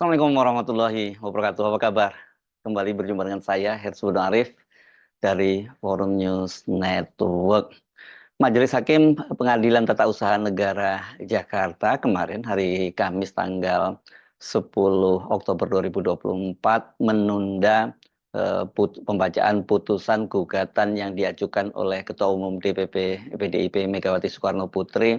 Assalamualaikum warahmatullahi wabarakatuh. Apa kabar? Kembali berjumpa dengan saya, Herzudin Arif dari Forum News Network. Majelis Hakim Pengadilan Tata Usaha Negara Jakarta kemarin hari Kamis tanggal 10 Oktober 2024 menunda pembacaan putusan gugatan yang diajukan oleh Ketua Umum DPP PDIP Megawati Soekarno Putri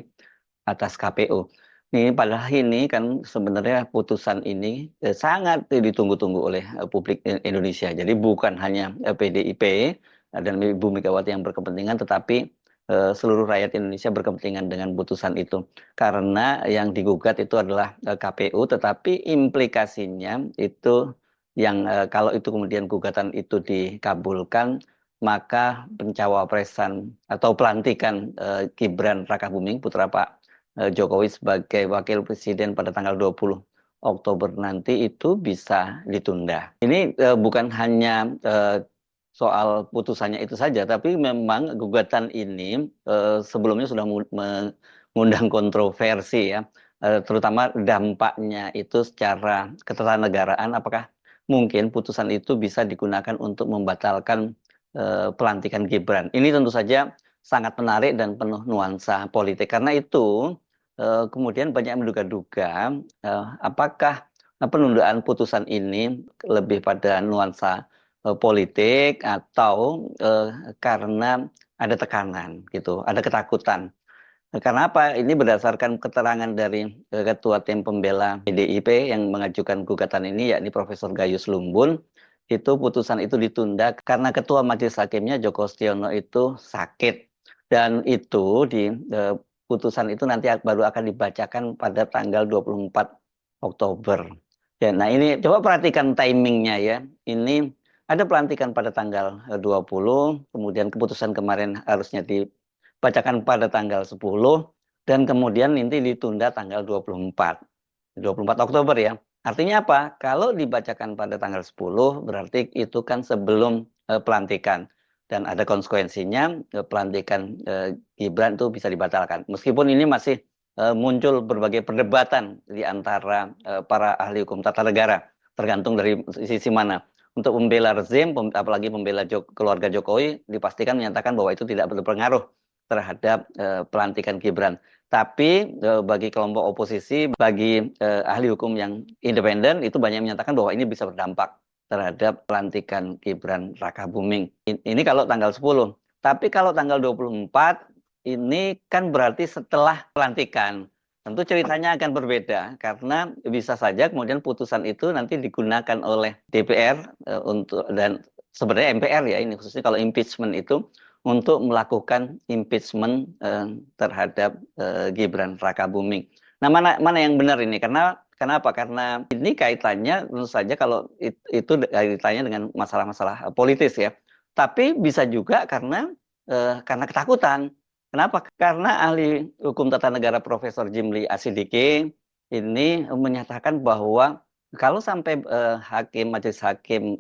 atas KPU. Ini padahal ini kan sebenarnya putusan ini sangat ditunggu-tunggu oleh publik Indonesia. Jadi bukan hanya PDIP dan Ibu Megawati yang berkepentingan, tetapi seluruh rakyat Indonesia berkepentingan dengan putusan itu. Karena yang digugat itu adalah KPU, tetapi implikasinya itu yang kalau itu kemudian gugatan itu dikabulkan, maka pencawapresan atau pelantikan Gibran Rakabuming putra Pak Jokowi sebagai wakil presiden pada tanggal 20 Oktober nanti itu bisa ditunda. Ini bukan hanya soal putusannya itu saja, tapi memang gugatan ini sebelumnya sudah mengundang kontroversi ya, terutama dampaknya itu secara ketatanegaraan, apakah mungkin putusan itu bisa digunakan untuk membatalkan pelantikan Gibran. Ini tentu saja sangat menarik dan penuh nuansa politik, karena itu kemudian banyak menduga-duga apakah penundaan putusan ini lebih pada nuansa politik atau karena ada tekanan gitu, ada ketakutan. Karena apa? Ini berdasarkan keterangan dari Ketua Tim Pembela PDIP yang mengajukan gugatan ini, yakni Profesor Gayus Lumbun. Itu putusan itu ditunda karena Ketua Majelis Hakimnya Joko Stiono itu sakit. Dan itu di putusan itu nanti baru akan dibacakan pada tanggal 24 Oktober. Ya, nah ini coba perhatikan timingnya ya. Ini ada pelantikan pada tanggal 20, kemudian keputusan kemarin harusnya dibacakan pada tanggal 10, dan kemudian nanti ditunda tanggal 24 Oktober ya. Artinya apa? Kalau dibacakan pada tanggal 10 berarti itu kan sebelum pelantikan. Dan ada konsekuensinya, pelantikan Gibran itu bisa dibatalkan. Meskipun ini masih muncul berbagai perdebatan di antara para ahli hukum tata negara, tergantung dari sisi mana. Untuk membela rezim, apalagi membela keluarga Jokowi, dipastikan menyatakan bahwa itu tidak berpengaruh terhadap pelantikan Gibran. Tapi bagi kelompok oposisi, bagi ahli hukum yang independen, itu banyak menyatakan bahwa ini bisa berdampak terhadap pelantikan Gibran Rakabuming. Ini kalau tanggal 10. Tapi kalau tanggal 24, ini kan berarti setelah pelantikan. Tentu ceritanya akan berbeda, karena bisa saja kemudian putusan itu nanti digunakan oleh DPR dan sebenarnya MPR ya, ini khususnya kalau impeachment itu, untuk melakukan impeachment terhadap Gibran Rakabuming. Nah, mana yang benar ini? Kenapa? Karena ini kaitannya tentu saja kalau itu kaitannya dengan masalah-masalah politis ya. Tapi bisa juga karena ketakutan. Kenapa? Karena ahli hukum tata negara Profesor Jimli Asidiki ini menyatakan bahwa kalau sampai majelis hakim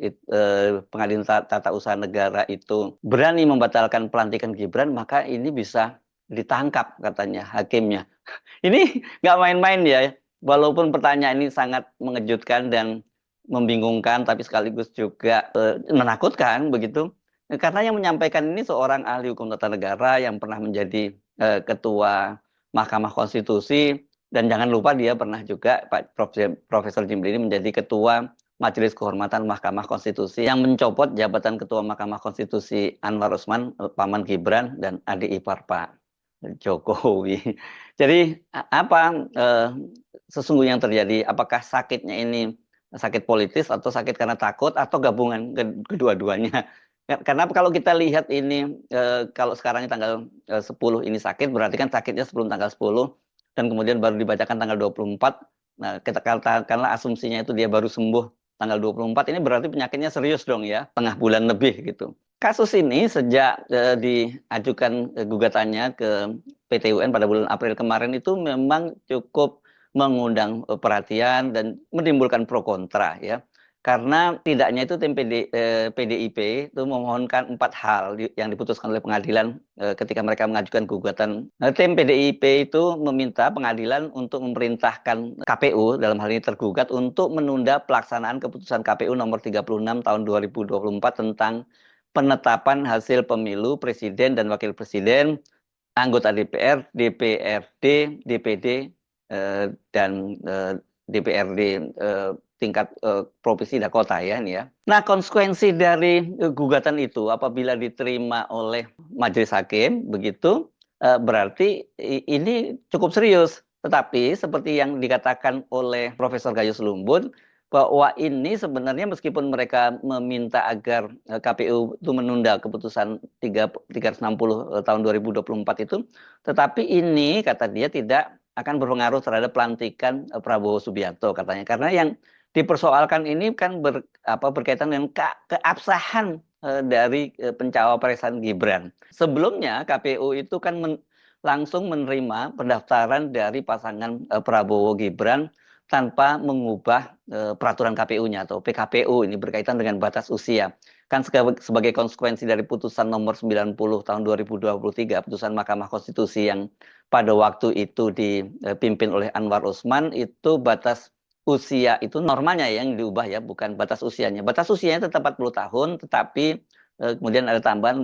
pengadilan tata usaha negara itu berani membatalkan pelantikan Gibran, maka ini bisa ditangkap katanya hakimnya. Ini nggak main-main ya. Walaupun pertanyaan ini sangat mengejutkan dan membingungkan, tapi sekaligus juga menakutkan begitu. Karena yang menyampaikan ini seorang ahli hukum tata negara yang pernah menjadi ketua Mahkamah Konstitusi, dan jangan lupa dia pernah juga Pak Profesor Jimli ini menjadi ketua Majelis Kehormatan Mahkamah Konstitusi yang mencopot jabatan ketua Mahkamah Konstitusi Anwar Usman, paman Gibran, dan adik ipar Pak Jokowi. Jadi apa sesungguhnya yang terjadi? Apakah sakitnya ini sakit politis atau sakit karena takut atau gabungan kedua-duanya? Karena kalau kita lihat ini kalau sekarang ini tanggal 10 ini sakit, berarti kan sakitnya sebelum tanggal 10 dan kemudian baru dibacakan tanggal 24. Nah, kita katakanlah asumsinya itu dia baru sembuh tanggal 24, ini berarti penyakitnya serius dong ya, tengah bulan lebih gitu. Kasus ini sejak diajukan gugatannya ke PT UN pada bulan April kemarin itu memang cukup mengundang perhatian dan menimbulkan pro kontra ya. Karena tidaknya itu tim PDIP itu memohonkan 4 hal yang diputuskan oleh pengadilan ketika mereka mengajukan gugatan. Tim PDIP itu meminta pengadilan untuk memerintahkan KPU, dalam hal ini tergugat, untuk menunda pelaksanaan keputusan KPU nomor 36 tahun 2024 tentang penetapan hasil pemilu presiden dan wakil presiden, anggota DPR, DPRD, DPD, dan DPRD tingkat provinsi dan kota ya ini ya. Nah, konsekuensi dari gugatan itu apabila diterima oleh majelis hakim begitu berarti ini cukup serius. Tetapi seperti yang dikatakan oleh Profesor Gayus Lumbun bahwa ini sebenarnya meskipun mereka meminta agar KPU itu menunda keputusan 360 tahun 2024 itu, tetapi ini kata dia tidak akan berpengaruh terhadap pelantikan Prabowo Subianto katanya. Karena yang dipersoalkan ini kan berkaitan dengan keabsahan dari pencawapresan Gibran. Sebelumnya KPU itu kan langsung menerima pendaftaran dari pasangan Prabowo Gibran tanpa mengubah peraturan KPU-nya atau PKPU, ini berkaitan dengan batas usia. Kan sebagai konsekuensi dari putusan nomor 90 tahun 2023, putusan Mahkamah Konstitusi yang pada waktu itu dipimpin oleh Anwar Usman, itu batas usia itu normalnya yang diubah ya, bukan batas usianya. Batas usianya tetap 40 tahun, tetapi kemudian ada tambahan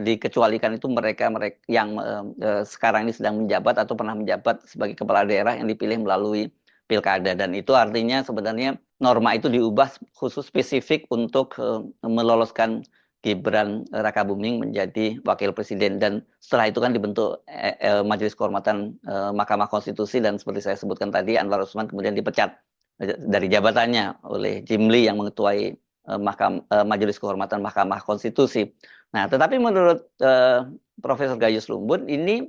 dikecualikan itu mereka yang sekarang ini sedang menjabat atau pernah menjabat sebagai kepala daerah yang dipilih melalui pilkada, dan itu artinya sebenarnya norma itu diubah khusus spesifik untuk meloloskan Gibran Rakabuming menjadi wakil presiden, dan setelah itu kan dibentuk Majelis Kehormatan Mahkamah Konstitusi, dan seperti saya sebutkan tadi Anwar Usman kemudian dipecat dari jabatannya oleh Jimli yang mengetuai Majelis Kehormatan Mahkamah Konstitusi. Nah, tetapi menurut Profesor Gayus Lumbun ini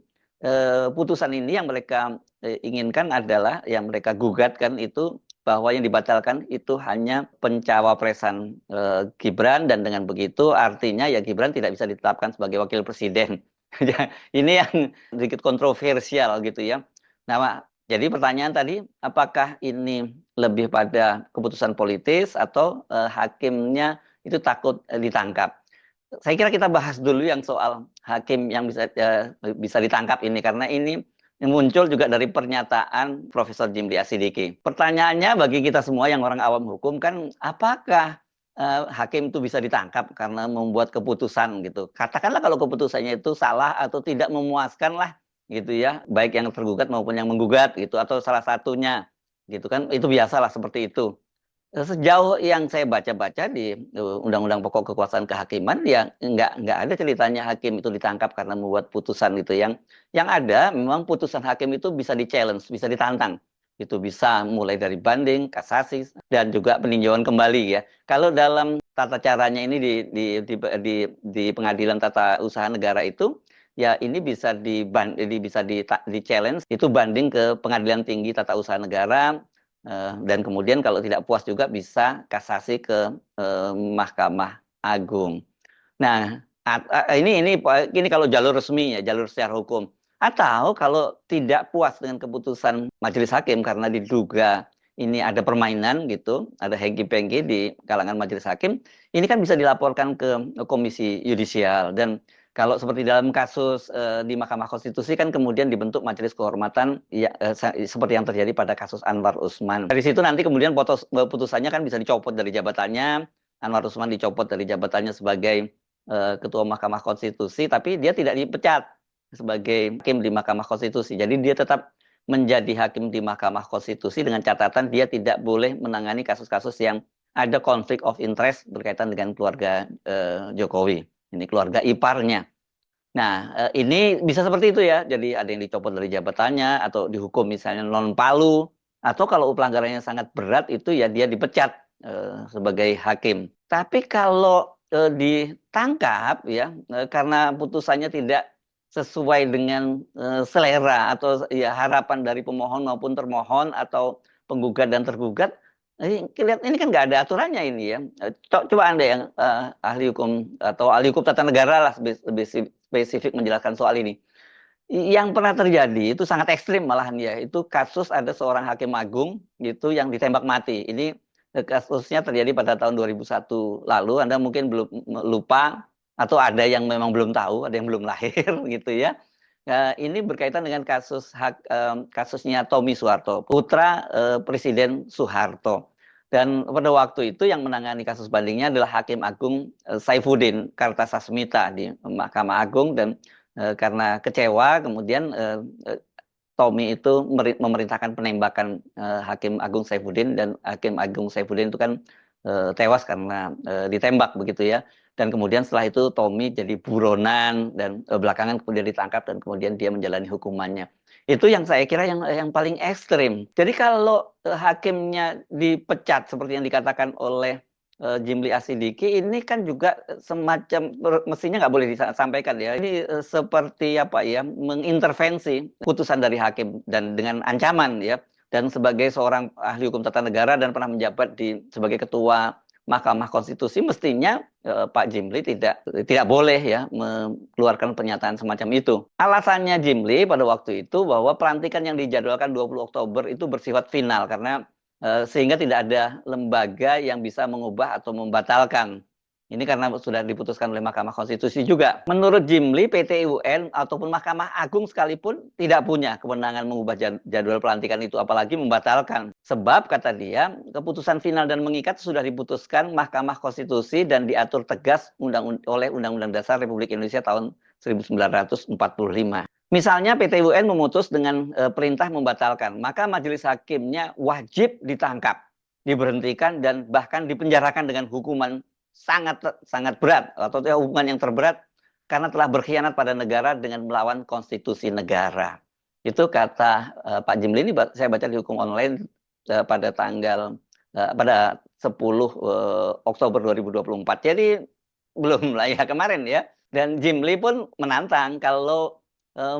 putusan ini yang mereka inginkan adalah, yang mereka gugatkan itu bahwa yang dibatalkan itu hanya pencawapresan Gibran, dan dengan begitu artinya ya Gibran tidak bisa ditetapkan sebagai wakil presiden. Ini yang sedikit kontroversial gitu ya. Nah, jadi pertanyaan tadi, apakah ini lebih pada keputusan politis atau hakimnya itu takut ditangkap? Saya kira kita bahas dulu yang soal hakim yang bisa ditangkap ini, karena ini muncul juga dari pernyataan Profesor Jimli Asidiki. Pertanyaannya bagi kita semua yang orang awam hukum kan, apakah hakim itu bisa ditangkap karena membuat keputusan gitu? Katakanlah kalau keputusannya itu salah atau tidak memuaskan lah gitu ya, baik yang tergugat maupun yang menggugat gitu, atau salah satunya gitu kan, itu biasalah seperti itu. Sejauh yang saya baca-baca di Undang-Undang Pokok Kekuasaan Kehakiman, ya nggak ada ceritanya hakim itu ditangkap karena membuat putusan gitu. Yang ada memang putusan hakim itu bisa di-challenge, bisa ditantang. Itu bisa mulai dari banding, kasasi, dan juga peninjauan kembali ya. Kalau dalam tata caranya ini di Pengadilan Tata Usaha Negara itu, ya ini bisa di-challenge, itu banding ke Pengadilan Tinggi Tata Usaha Negara. Dan kemudian kalau tidak puas juga bisa kasasi ke Mahkamah Agung. Nah, ini kalau jalur resmi ya, jalur secara hukum. Atau kalau tidak puas dengan keputusan majelis hakim karena diduga ini ada permainan gitu, ada hengki-pengki di kalangan majelis hakim, ini kan bisa dilaporkan ke Komisi Yudisial. Dan kalau seperti dalam kasus di Mahkamah Konstitusi kan kemudian dibentuk Majelis Kehormatan ya, seperti yang terjadi pada kasus Anwar Usman. Dari situ nanti kemudian putusannya kan bisa dicopot dari jabatannya, Anwar Usman dicopot dari jabatannya sebagai Ketua Mahkamah Konstitusi, tapi dia tidak dipecat sebagai hakim di Mahkamah Konstitusi. Jadi dia tetap menjadi hakim di Mahkamah Konstitusi dengan catatan dia tidak boleh menangani kasus-kasus yang ada konflik of interest berkaitan dengan keluarga Jokowi. Ini keluarga iparnya. Nah, ini bisa seperti itu ya. Jadi ada yang dicopot dari jabatannya atau dihukum misalnya non palu, atau kalau pelanggarannya sangat berat itu ya dia dipecat sebagai hakim. Tapi kalau ditangkap ya karena putusannya tidak sesuai dengan selera atau ya harapan dari pemohon maupun termohon atau penggugat dan tergugat, ini kan nggak ada aturannya ini ya. Coba Anda yang ahli hukum atau ahli hukum tata negara lah lebih spesifik menjelaskan soal ini. Yang pernah terjadi itu sangat ekstrim malahan ya. Itu kasus ada seorang hakim agung gitu yang ditembak mati. Ini kasusnya terjadi pada tahun 2001 lalu. Anda mungkin belum lupa atau ada yang memang belum tahu, ada yang belum lahir gitu ya. Ini berkaitan dengan kasusnya Tommy Soeharto, putra Presiden Soeharto. Dan pada waktu itu yang menangani kasus bandingnya adalah Hakim Agung Saifuddin Kartasasmita di Mahkamah Agung, dan karena kecewa kemudian Tommy itu memerintahkan penembakan Hakim Agung Saifuddin, dan Hakim Agung Saifuddin itu kan tewas karena ditembak begitu ya. Dan kemudian setelah itu Tommy jadi buronan, dan belakangan kemudian ditangkap dan kemudian dia menjalani hukumannya. Itu yang saya kira yang paling ekstrim. Jadi kalau hakimnya dipecat seperti yang dikatakan oleh Jimli Asidiki, ini kan juga semacam mestinya nggak boleh disampaikan ya. Ini seperti apa ya, mengintervensi putusan dari hakim dan dengan ancaman ya. Dan sebagai seorang ahli hukum tata negara dan pernah menjabat sebagai ketua Mahkamah Konstitusi, mestinya Pak Jimli tidak boleh ya mengeluarkan pernyataan semacam itu. Alasannya Jimli pada waktu itu bahwa pelantikan yang dijadwalkan 20 Oktober itu bersifat final karena sehingga tidak ada lembaga yang bisa mengubah atau membatalkan. Ini karena sudah diputuskan oleh Mahkamah Konstitusi juga. Menurut Jimli, PT UN ataupun Mahkamah Agung sekalipun tidak punya kewenangan mengubah jadwal pelantikan itu, apalagi membatalkan. Sebab, kata dia, keputusan final dan mengikat sudah diputuskan Mahkamah Konstitusi dan diatur tegas oleh Undang-Undang Dasar Republik Indonesia tahun 1945. Misalnya PT UN memutus dengan perintah membatalkan, maka majelis hakimnya wajib ditangkap, diberhentikan, dan bahkan dipenjarakan dengan hukuman sangat berat atau hukuman yang terberat karena telah berkhianat pada negara dengan melawan konstitusi negara. Itu kata Pak Jimli. Ini saya baca di hukum online pada tanggal pada 10 Oktober 2024. Jadi belum lah ya, kemarin ya. Dan Jimli pun menantang kalau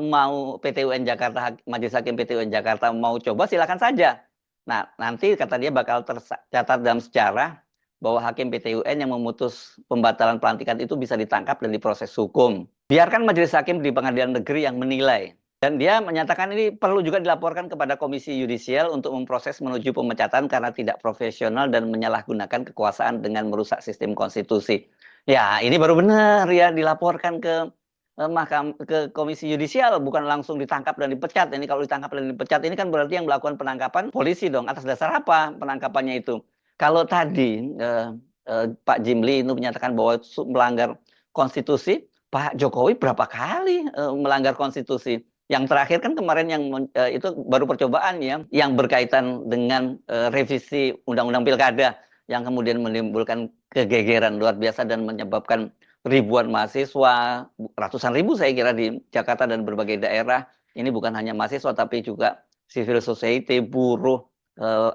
mau PT UN Jakarta, Majelis Hakim PT UN Jakarta mau coba silakan saja. Nah, nanti kata dia bakal tercatat dalam sejarah bahwa hakim PT UN yang memutus pembatalan pelantikan itu bisa ditangkap dan diproses hukum. Biarkan majelis hakim di pengadilan negeri yang menilai. Dan dia menyatakan ini perlu juga dilaporkan kepada Komisi Yudisial untuk memproses menuju pemecatan karena tidak profesional dan menyalahgunakan kekuasaan dengan merusak sistem konstitusi. Ya, ini baru benar ya, dilaporkan ke Komisi Yudisial, bukan langsung ditangkap dan dipecat. Ini kalau ditangkap dan dipecat, ini kan berarti yang melakukan penangkapan polisi dong. Atas dasar apa penangkapannya itu? Kalau tadi Pak Jimli itu menyatakan bahwa melanggar konstitusi, Pak Jokowi berapa kali melanggar konstitusi? Yang terakhir kan kemarin yang itu baru percobaan ya, yang berkaitan dengan revisi Undang-Undang Pilkada yang kemudian menimbulkan kegegeran luar biasa dan menyebabkan ribuan mahasiswa, ratusan ribu saya kira di Jakarta dan berbagai daerah. Ini bukan hanya mahasiswa tapi juga civil society, buruh,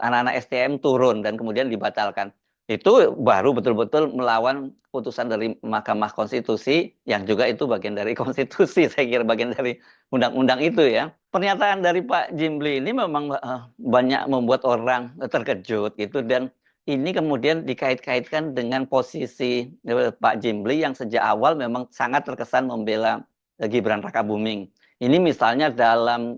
anak-anak STM turun dan kemudian dibatalkan. Itu baru betul-betul melawan putusan dari Mahkamah Konstitusi yang juga itu bagian dari konstitusi, saya kira bagian dari undang-undang itu ya. Pernyataan dari Pak Jimli ini memang banyak membuat orang terkejut gitu, dan ini kemudian dikait-kaitkan dengan posisi Pak Jimli yang sejak awal memang sangat terkesan membela Gibran Rakabuming. Ini misalnya dalam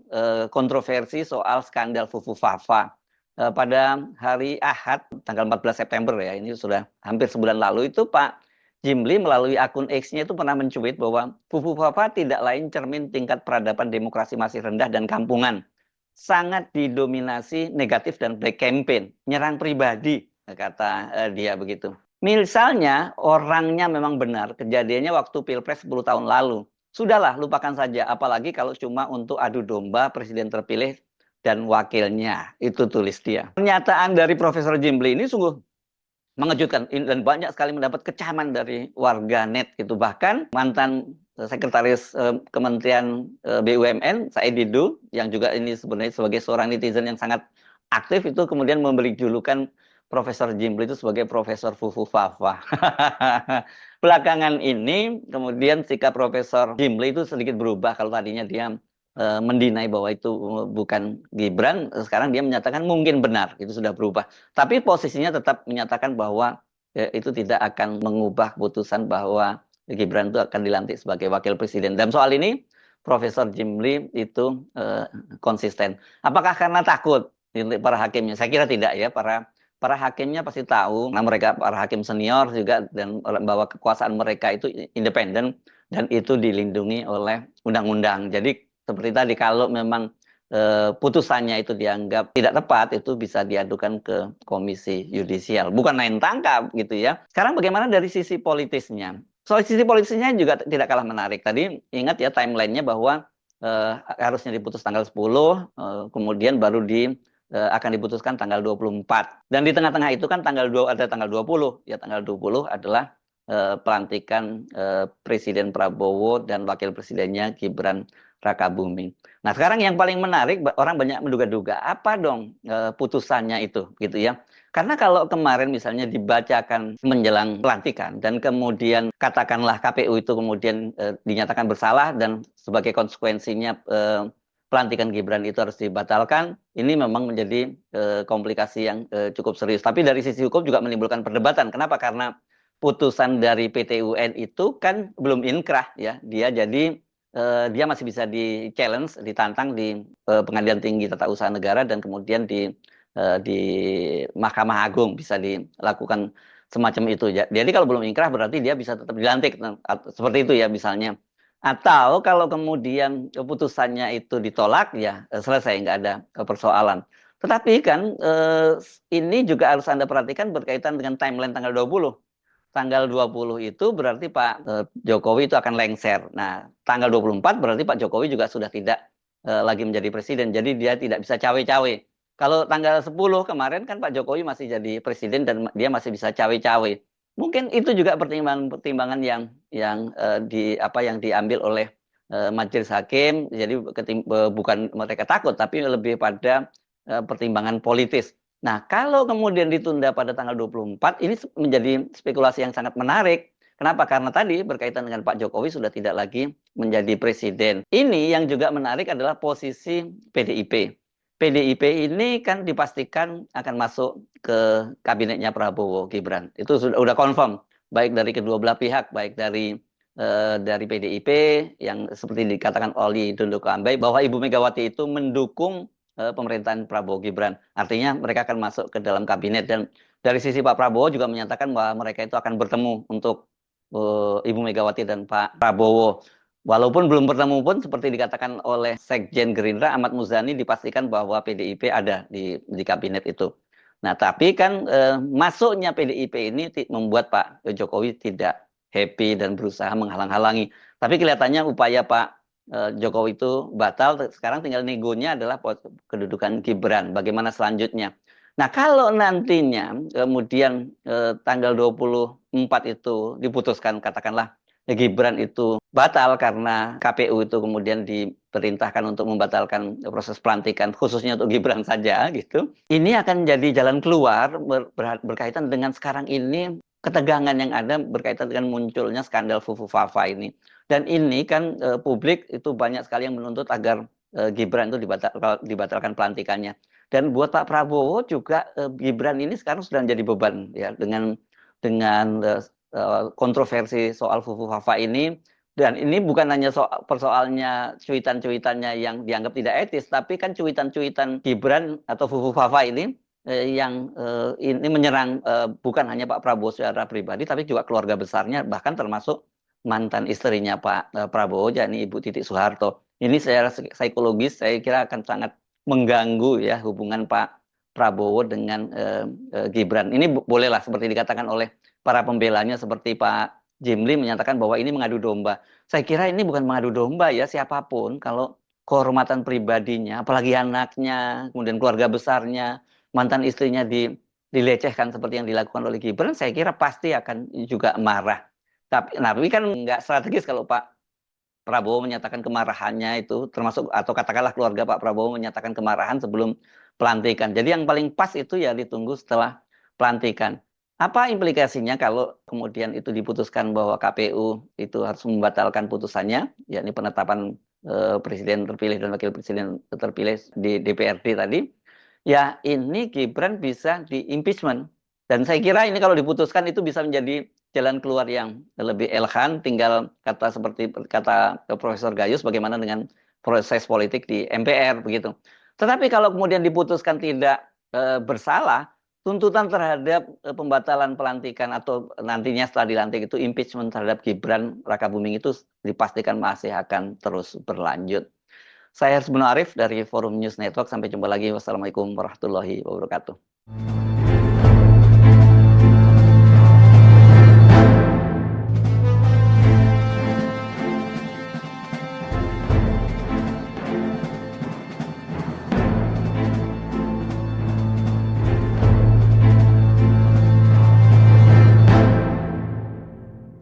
kontroversi soal skandal Fufu Fafa. Pada hari Ahad, tanggal 14 September ya, ini sudah hampir sebulan lalu, itu Pak Jimli melalui akun X-nya itu pernah mencuit bahwa Fufu Fafa tidak lain cermin tingkat peradaban demokrasi masih rendah dan kampungan. Sangat didominasi negatif dan black campaign, nyerang pribadi, kata dia begitu. Misalnya orangnya memang benar, kejadiannya waktu Pilpres 10 tahun lalu. Sudahlah, lupakan saja, apalagi kalau cuma untuk adu domba presiden terpilih dan wakilnya, itu tulis dia. Pernyataan dari Profesor Jimli ini sungguh mengejutkan dan banyak sekali mendapat kecaman dari warga net gitu. Bahkan mantan sekretaris Kementerian BUMN Said Didu yang juga ini sebenarnya sebagai seorang netizen yang sangat aktif itu kemudian memberi julukan Profesor Jimli itu sebagai Profesor Fufu Fafa. Belakangan ini kemudian sikap Profesor Jimli itu sedikit berubah. Kalau tadinya dia mendinai bahwa itu bukan Gibran, sekarang dia menyatakan mungkin benar, itu sudah berubah. Tapi posisinya tetap menyatakan bahwa itu tidak akan mengubah keputusan bahwa Gibran itu akan dilantik sebagai wakil presiden. Dalam soal ini, Profesor Jimli itu konsisten. Apakah karena takut para hakimnya? Saya kira tidak ya, para para hakimnya pasti tahu, nah mereka para hakim senior juga, dan bahwa kekuasaan mereka itu independen dan itu dilindungi oleh undang-undang. Jadi seperti tadi, kalau memang putusannya itu dianggap tidak tepat, itu bisa diadukan ke Komisi Yudisial, bukan main tangkap gitu ya. Sekarang bagaimana dari sisi politisnya? Soal sisi politisnya juga tidak kalah menarik. Tadi ingat ya timelinenya, bahwa harusnya diputus tanggal 10, kemudian baru akan diputuskan tanggal 24. Dan di tengah-tengah itu kan ada tanggal 20. Ya, tanggal 20 adalah pelantikan Presiden Prabowo dan Wakil Presidennya Gibran Rakabuming. Nah, sekarang yang paling menarik, orang banyak menduga-duga apa dong putusannya itu, gitu ya. Karena kalau kemarin misalnya dibacakan menjelang pelantikan dan kemudian katakanlah KPU itu kemudian dinyatakan bersalah dan sebagai konsekuensinya pelantikan Gibran itu harus dibatalkan, ini memang menjadi komplikasi yang cukup serius. Tapi dari sisi hukum juga menimbulkan perdebatan. Kenapa? Karena putusan dari PT UN itu kan belum inkrah ya. Dia masih bisa di-challenge, ditantang di Pengadilan Tinggi Tata Usaha Negara, dan kemudian di Mahkamah Agung bisa dilakukan semacam itu. Jadi kalau belum inkrah berarti dia bisa tetap dilantik. Seperti itu ya misalnya. Atau kalau kemudian keputusannya itu ditolak, ya selesai, nggak ada persoalan. Tetapi kan ini juga harus Anda perhatikan berkaitan dengan timeline tanggal 20. Tanggal 20 itu berarti Pak Jokowi itu akan lengser. Nah, tanggal 24 berarti Pak Jokowi juga sudah tidak lagi menjadi presiden. Jadi dia tidak bisa cawe-cawe. Kalau tanggal 10 kemarin kan Pak Jokowi masih jadi presiden dan dia masih bisa cawe-cawe. Mungkin itu juga pertimbangan yang diambil oleh majelis hakim. Jadi bukan mereka takut, tapi lebih pada pertimbangan politis. Nah, kalau kemudian ditunda pada tanggal 24, ini menjadi spekulasi yang sangat menarik. Kenapa? Karena tadi berkaitan dengan Pak Jokowi sudah tidak lagi menjadi presiden. Ini yang juga menarik adalah posisi PDIP. PDIP ini kan dipastikan akan masuk ke kabinetnya Prabowo Gibran. Itu sudah confirm, baik dari kedua belah pihak, baik dari PDIP yang seperti dikatakan oleh Dondo Kambai, bahwa Ibu Megawati itu mendukung pemerintahan Prabowo Gibran. Artinya mereka akan masuk ke dalam kabinet, dan dari sisi Pak Prabowo juga menyatakan bahwa mereka itu akan bertemu untuk Ibu Megawati dan Pak Prabowo. Walaupun belum bertemu pun, seperti dikatakan oleh Sekjen Gerindra Ahmad Muzani, dipastikan bahwa PDIP ada di kabinet itu. Nah, tapi kan masuknya PDIP ini membuat Pak Jokowi tidak happy dan berusaha menghalang-halangi. Tapi kelihatannya upaya Pak Jokowi itu batal. Sekarang tinggal negonya adalah kedudukan Gibran. Bagaimana selanjutnya? Nah, kalau nantinya kemudian tanggal 24 itu diputuskan, katakanlah Gibran itu batal karena KPU itu kemudian diperintahkan untuk membatalkan proses pelantikan khususnya untuk Gibran saja gitu. Ini akan jadi jalan keluar berkaitan dengan sekarang ini ketegangan yang ada berkaitan dengan munculnya skandal Fufu Fafa ini. Dan ini kan publik itu banyak sekali yang menuntut agar Gibran itu dibatalkan pelantikannya. Dan buat Pak Prabowo juga Gibran ini sekarang sudah menjadi beban ya, dengan kontroversi soal Fufu Fafa ini. Dan ini bukan hanya persoalnya cuitan-cuitannya yang dianggap tidak etis, tapi kan cuitan-cuitan Gibran atau Fufu Fafa ini yang ini menyerang bukan hanya Pak Prabowo secara pribadi, tapi juga keluarga besarnya, bahkan termasuk mantan istrinya Pak Prabowo, yakni Ibu Titik Soeharto. Ini secara psikologis saya kira akan sangat mengganggu ya hubungan Pak Prabowo dengan Gibran. Ini bolehlah seperti dikatakan oleh para pembelanya seperti Pak Jimli menyatakan bahwa ini mengadu domba. Saya kira ini bukan mengadu domba ya, siapapun kalau kehormatan pribadinya, apalagi anaknya, kemudian keluarga besarnya, mantan istrinya dilecehkan seperti yang dilakukan oleh Gibran, saya kira pasti akan juga marah. Tapi kan nggak strategis kalau Pak Prabowo menyatakan kemarahannya itu, termasuk atau katakanlah keluarga Pak Prabowo menyatakan kemarahan sebelum pelantikan. Jadi yang paling pas itu ya ditunggu setelah pelantikan. Apa implikasinya kalau kemudian itu diputuskan bahwa KPU itu harus membatalkan putusannya, yakni penetapan presiden terpilih dan wakil presiden terpilih di DPRD tadi? Ya, ini Gibran bisa di impeachment. Dan saya kira ini kalau diputuskan itu bisa menjadi jalan keluar yang lebih elegan. Tinggal seperti kata Profesor Gayus, bagaimana dengan proses politik di MPR begitu. Tetapi kalau kemudian diputuskan tidak bersalah, tuntutan terhadap pembatalan pelantikan atau nantinya setelah dilantik itu impeachment terhadap Gibran Rakabuming itu dipastikan masih akan terus berlanjut. Saya Hersbun Arif dari Forum News Network. Sampai jumpa lagi. Wassalamualaikum warahmatullahi wabarakatuh.